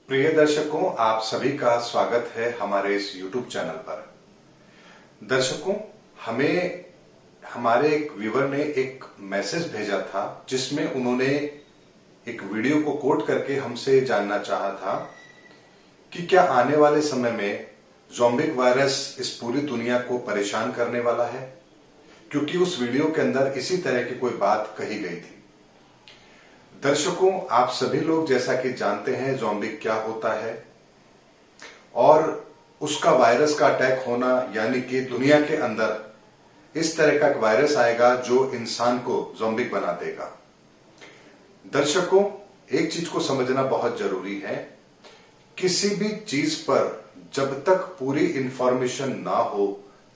प्रिय दर्शकों, आप सभी का स्वागत है हमारे इस YouTube चैनल पर। दर्शकों, हमें हमारे एक व्यूअर ने एक मैसेज भेजा था जिसमें उन्होंने एक वीडियो को कोट करके हमसे जानना चाहा था कि क्या आने वाले समय में ज़ॉम्बिक वायरस इस पूरी दुनिया को परेशान करने वाला है, क्योंकि उस वीडियो के अंदर इसी तरह की कोई बात कही गई थी। दर्शकों, आप सभी लोग जैसा कि जानते हैं ज़ॉम्बिक क्या होता है और उसका वायरस का अटैक होना, यानी कि दुनिया के अंदर इस तरह का एक वायरस आएगा जो इंसान को ज़ॉम्बिक बना देगा। दर्शकों, एक चीज को समझना बहुत जरूरी है, किसी भी चीज पर जब तक पूरी इंफॉर्मेशन ना हो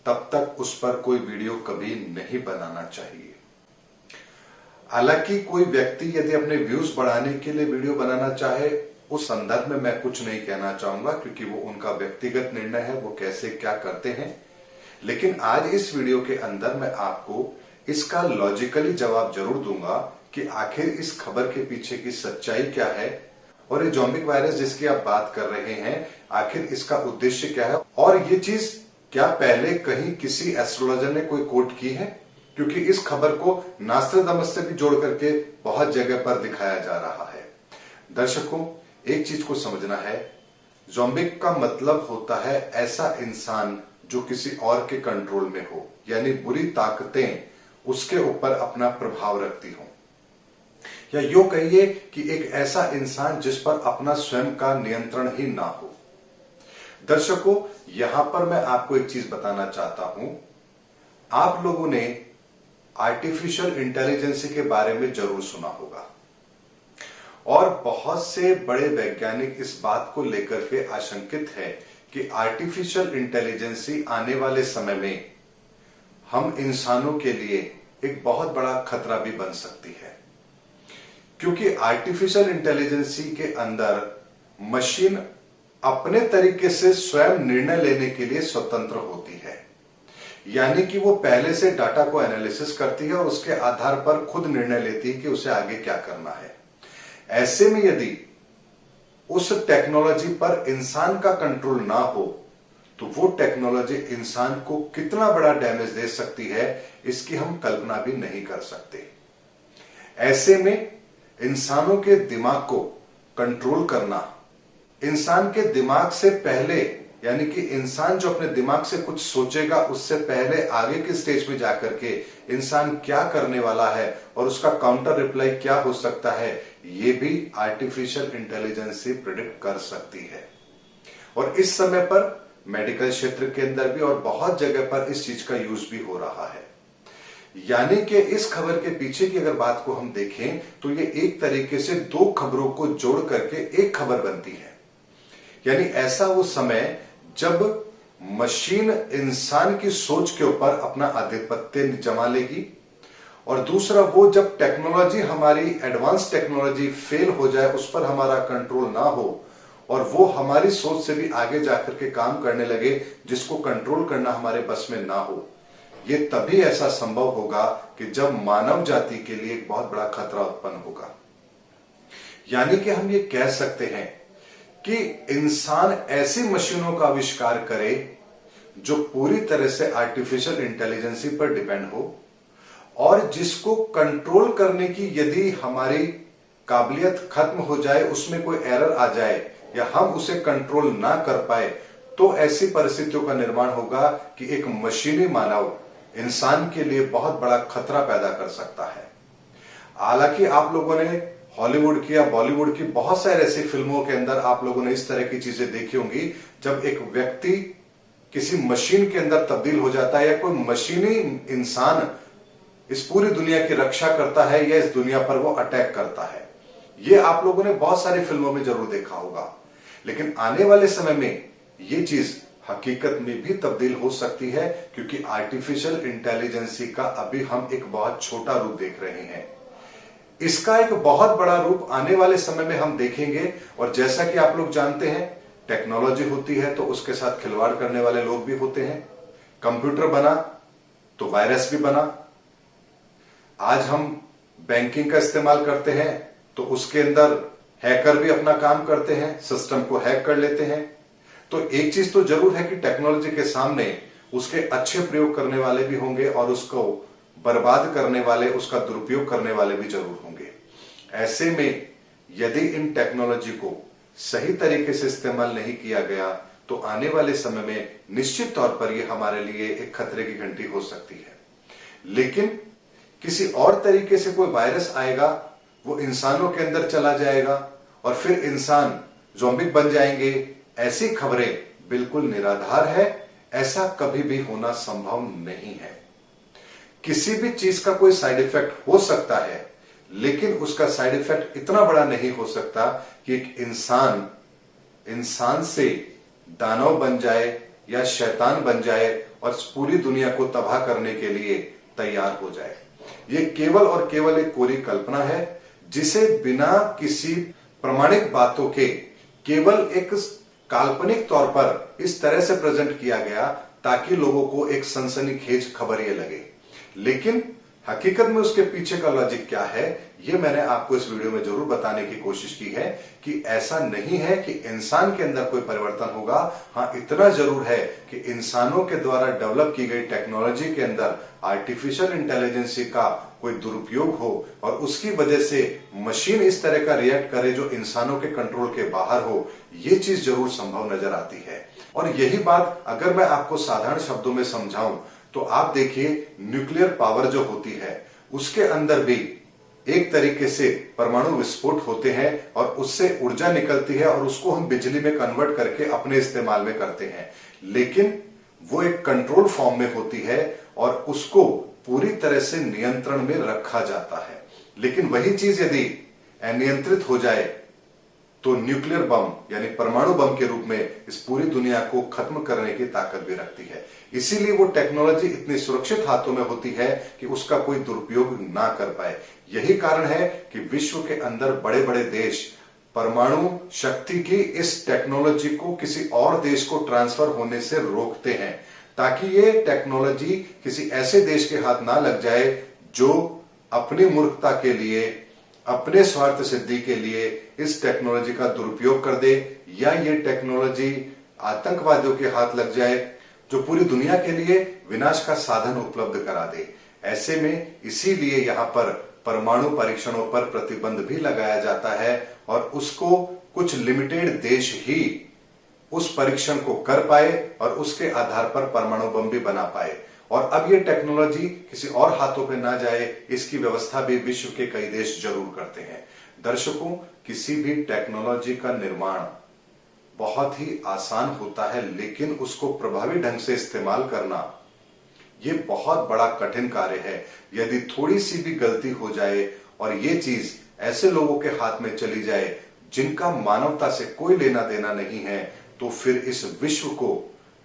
तब तक उस पर कोई वीडियो कभी नहीं बनाना चाहिए। हालांकि कोई व्यक्ति यदि अपने व्यूज बढ़ाने के लिए वीडियो बनाना चाहे, उस संदर्भ में मैं कुछ नहीं कहना चाहूंगा, क्योंकि वो उनका व्यक्तिगत निर्णय है, वो कैसे क्या करते हैं। लेकिन आज इस वीडियो के अंदर मैं आपको इसका लॉजिकली जवाब जरूर दूंगा कि आखिर इस खबर के पीछे की सच्चाई क्या है और ये ज़ॉम्बिक वायरस जिसकी आप बात कर रहे हैं, आखिर इसका उद्देश्य क्या है और ये चीज क्या पहले कहीं किसी एस्ट्रोलॉजर ने कोई कोट की है, क्योंकि इस खबर को नास्ट्राडामस से भी जोड़ करके बहुत जगह पर दिखाया जा रहा है। दर्शकों, एक चीज को समझना है, ज़ॉम्बिक का मतलब होता है ऐसा इंसान जो किसी और के कंट्रोल में हो, यानी बुरी ताकतें उसके ऊपर अपना प्रभाव रखती हो, या यूं कहिए कि एक ऐसा इंसान जिस पर अपना स्वयं का नियंत्रण ही ना हो। दर्शकों, यहां पर मैं आपको एक चीज बताना चाहता हूं। आप लोगों ने आर्टिफिशियल इंटेलिजेंस के बारे में जरूर सुना होगा और बहुत से बड़े वैज्ञानिक इस बात को लेकर के आशंकित है कि आर्टिफिशियल इंटेलिजेंस आने वाले समय में हम इंसानों के लिए एक बहुत बड़ा खतरा भी बन सकती है, क्योंकि आर्टिफिशियल इंटेलिजेंस के अंदर मशीन अपने तरीके से स्वयं निर्णय लेने के लिए स्वतंत्र होती है, यानी कि वो पहले से डाटा को एनालिसिस करती है और उसके आधार पर खुद निर्णय लेती है कि उसे आगे क्या करना है। ऐसे में यदि उस टेक्नोलॉजी पर इंसान का कंट्रोल ना हो तो वो टेक्नोलॉजी इंसान को कितना बड़ा डैमेज दे सकती है, इसकी हम कल्पना भी नहीं कर सकते। ऐसे में इंसानों के दिमाग को कंट्रोल करना, इंसान के दिमाग से पहले, यानी कि इंसान जो अपने दिमाग से कुछ सोचेगा उससे पहले आगे के स्टेज में जाकर के इंसान क्या करने वाला है और उसका काउंटर रिप्लाई क्या हो सकता है, ये भी आर्टिफिशियल इंटेलिजेंस से प्रिडिक्ट कर सकती है। और इस समय पर मेडिकल क्षेत्र के अंदर भी और बहुत जगह पर इस चीज का यूज भी हो रहा है। यानी कि इस खबर के पीछे की अगर बात को हम देखें तो ये एक तरीके से दो खबरों को जोड़ करके एक खबर बनती है। यानी ऐसा वो समय जब मशीन इंसान की सोच के ऊपर अपना आधिपत्य जमा लेगी, और दूसरा वो जब टेक्नोलॉजी, हमारी एडवांस टेक्नोलॉजी फेल हो जाए, उस पर हमारा कंट्रोल ना हो और वो हमारी सोच से भी आगे जाकर के काम करने लगे जिसको कंट्रोल करना हमारे बस में ना हो। ये तभी ऐसा संभव होगा कि जब मानव जाति के लिए एक बहुत बड़ा खतरा उत्पन्न होगा। यानी कि हम ये कह सकते हैं कि इंसान ऐसी मशीनों का आविष्कार करे जो पूरी तरह से आर्टिफिशियल इंटेलिजेंस पर डिपेंड हो और जिसको कंट्रोल करने की यदि हमारी काबिलियत खत्म हो जाए, उसमें कोई एरर आ जाए या हम उसे कंट्रोल ना कर पाए, तो ऐसी परिस्थितियों का निर्माण होगा कि एक मशीनी मानव इंसान के लिए बहुत बड़ा खतरा पैदा कर सकता है। हालांकि आप लोगों ने हॉलीवुड की या बॉलीवुड की बहुत सारी ऐसी फिल्मों के अंदर आप लोगों ने इस तरह की चीजें देखी होंगी, जब एक व्यक्ति किसी मशीन के अंदर तब्दील हो जाता है या कोई मशीनी इंसान इस पूरी दुनिया की रक्षा करता है या इस दुनिया पर वो अटैक करता है। ये आप लोगों ने बहुत सारी फिल्मों में जरूर देखा होगा। लेकिन आने वाले समय में ये चीज हकीकत में भी तब्दील हो सकती है, क्योंकि आर्टिफिशियल इंटेलिजेंस का अभी हम एक बहुत छोटा रूप देख रहे हैं। इसका एक बहुत बड़ा रूप आने वाले समय में हम देखेंगे। और जैसा कि आप लोग जानते हैं, टेक्नोलॉजी होती है तो उसके साथ खिलवाड़ करने वाले लोग भी होते हैं। कंप्यूटर बना तो वायरस भी बना। आज हम बैंकिंग का इस्तेमाल करते हैं तो उसके अंदर हैकर भी अपना काम करते हैं, सिस्टम को हैक कर लेते हैं। तो एक चीज तो जरूर है कि टेक्नोलॉजी के सामने उसके अच्छे प्रयोग करने वाले भी होंगे और उसको बर्बाद करने वाले, उसका दुरुपयोग करने वाले भी जरूर होंगे। ऐसे में यदि इन टेक्नोलॉजी को सही तरीके से इस्तेमाल नहीं किया गया तो आने वाले समय में निश्चित तौर पर यह हमारे लिए एक खतरे की घंटी हो सकती है। लेकिन किसी और तरीके से कोई वायरस आएगा, वो इंसानों के अंदर चला जाएगा और फिर इंसान ज़ॉम्बी बन जाएंगे, ऐसी खबरें बिल्कुल निराधार है। ऐसा कभी भी होना संभव नहीं है। किसी भी चीज का कोई साइड इफेक्ट हो सकता है, लेकिन उसका साइड इफेक्ट इतना बड़ा नहीं हो सकता कि एक इंसान से दानव बन जाए या शैतान बन जाए और पूरी दुनिया को तबाह करने के लिए तैयार हो जाए। ये केवल और केवल एक कोरी कल्पना है, जिसे बिना किसी प्रमाणिक बातों के केवल एक काल्पनिक तौर पर इस तरह से प्रेजेंट किया गया ताकि लोगों को एक सनसनीखेज खबर ये लगे। लेकिन हकीकत में उसके पीछे का लॉजिक क्या है, ये मैंने आपको इस वीडियो में जरूर बताने की कोशिश की है कि ऐसा नहीं है कि इंसान के अंदर कोई परिवर्तन होगा। हाँ, इतना जरूर है कि इंसानों के द्वारा डेवलप की गई टेक्नोलॉजी के अंदर आर्टिफिशियल इंटेलिजेंस का कोई दुरुपयोग हो और उसकी वजह से मशीन इस तरह का रिएक्ट करे जो इंसानों के कंट्रोल के बाहर हो, ये चीज जरूर संभव नजर आती है। और यही बात अगर मैं आपको साधारण शब्दों में समझाऊं तो आप देखिए, न्यूक्लियर पावर जो होती है उसके अंदर भी एक तरीके से परमाणु विस्फोट होते हैं और उससे ऊर्जा निकलती है और उसको हम बिजली में कन्वर्ट करके अपने इस्तेमाल में करते हैं। लेकिन वो एक कंट्रोल फॉर्म में होती है और उसको पूरी तरह से नियंत्रण में रखा जाता है। लेकिन वही चीज यदि अनियंत्रित हो जाए तो न्यूक्लियर बम यानी परमाणु बम के रूप में इस पूरी दुनिया को खत्म करने की ताकत भी रखती है। इसीलिए वो टेक्नोलॉजी इतनी सुरक्षित हाथों में होती है कि उसका कोई दुरुपयोग ना कर पाए। यही कारण है कि विश्व के अंदर बड़े बड़े देश परमाणु शक्ति की इस टेक्नोलॉजी को किसी और देश को ट्रांसफर होने से रोकते हैं, ताकि ये टेक्नोलॉजी किसी ऐसे देश के हाथ ना लग जाए जो अपनी मूर्खता के लिए, अपने स्वार्थ सिद्धि के लिए इस टेक्नोलॉजी का दुरुपयोग कर दे, या ये टेक्नोलॉजी आतंकवादियों के हाथ लग जाए जो पूरी दुनिया के लिए विनाश का साधन उपलब्ध करा दे। ऐसे में इसीलिए यहां पर परमाणु परीक्षणों पर प्रतिबंध भी लगाया जाता है और उसको कुछ लिमिटेड देश ही उस परीक्षण को कर पाए और उसके आधार पर परमाणु बम भी बना पाए। और अब ये टेक्नोलॉजी किसी और हाथों पे ना जाए, इसकी व्यवस्था भी विश्व के कई देश जरूर करते हैं। दर्शकों, किसी भी टेक्नोलॉजी का निर्माण बहुत ही आसान होता है, लेकिन उसको प्रभावी ढंग से इस्तेमाल करना ये बहुत बड़ा कठिन कार्य है। यदि थोड़ी सी भी गलती हो जाए और ये चीज ऐसे लोगों के हाथ में चली जाए जिनका मानवता से कोई लेना देना नहीं है, तो फिर इस विश्व को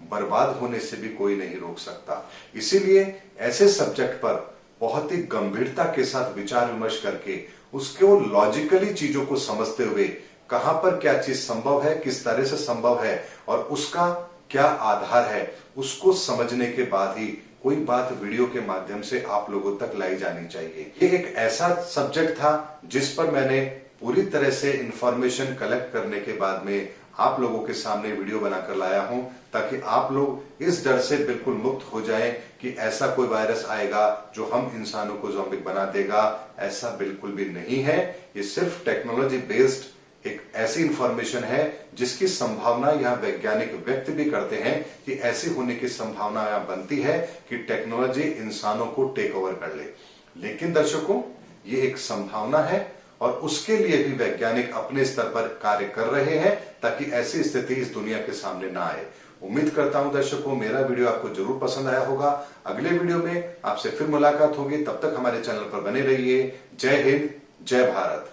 बर्बाद होने से भी कोई नहीं रोक सकता। इसीलिए ऐसे सब्जेक्ट पर बहुत ही गंभीरता के साथ विचार विमर्श करके उसको लॉजिकली चीजों को समझते हुए कहां पर क्या चीज संभव है, किस तरह से संभव है और उसका क्या आधार है, उसको समझने के बाद ही कोई बात वीडियो के माध्यम से आप लोगों तक लाई जानी चाहिए। ये एक ऐसा सब्जेक्ट था जिस पर मैंने पूरी तरह से इंफॉर्मेशन कलेक्ट करने के बाद में आप लोगों के सामने वीडियो बनाकर लाया हूं, ताकि आप लोग इस डर से बिल्कुल मुक्त हो जाएं कि ऐसा कोई वायरस आएगा जो हम इंसानों को ज़ॉम्बी बना देगा। ऐसा बिल्कुल भी नहीं है। ये सिर्फ टेक्नोलॉजी बेस्ड एक ऐसी इंफॉर्मेशन है जिसकी संभावना यहां वैज्ञानिक व्यक्त भी करते हैं कि ऐसी होने की संभावना यहां बनती है कि टेक्नोलॉजी इंसानों को टेक ओवर कर ले। लेकिन दर्शकों, ये एक संभावना है और उसके लिए भी वैज्ञानिक अपने स्तर पर कार्य कर रहे हैं ताकि ऐसी स्थिति इस दुनिया के सामने ना आए। उम्मीद करता हूं दर्शकों, मेरा वीडियो आपको जरूर पसंद आया होगा। अगले वीडियो में आपसे फिर मुलाकात होगी। तब तक हमारे चैनल पर बने रहिए। जय हिंद, जय भारत।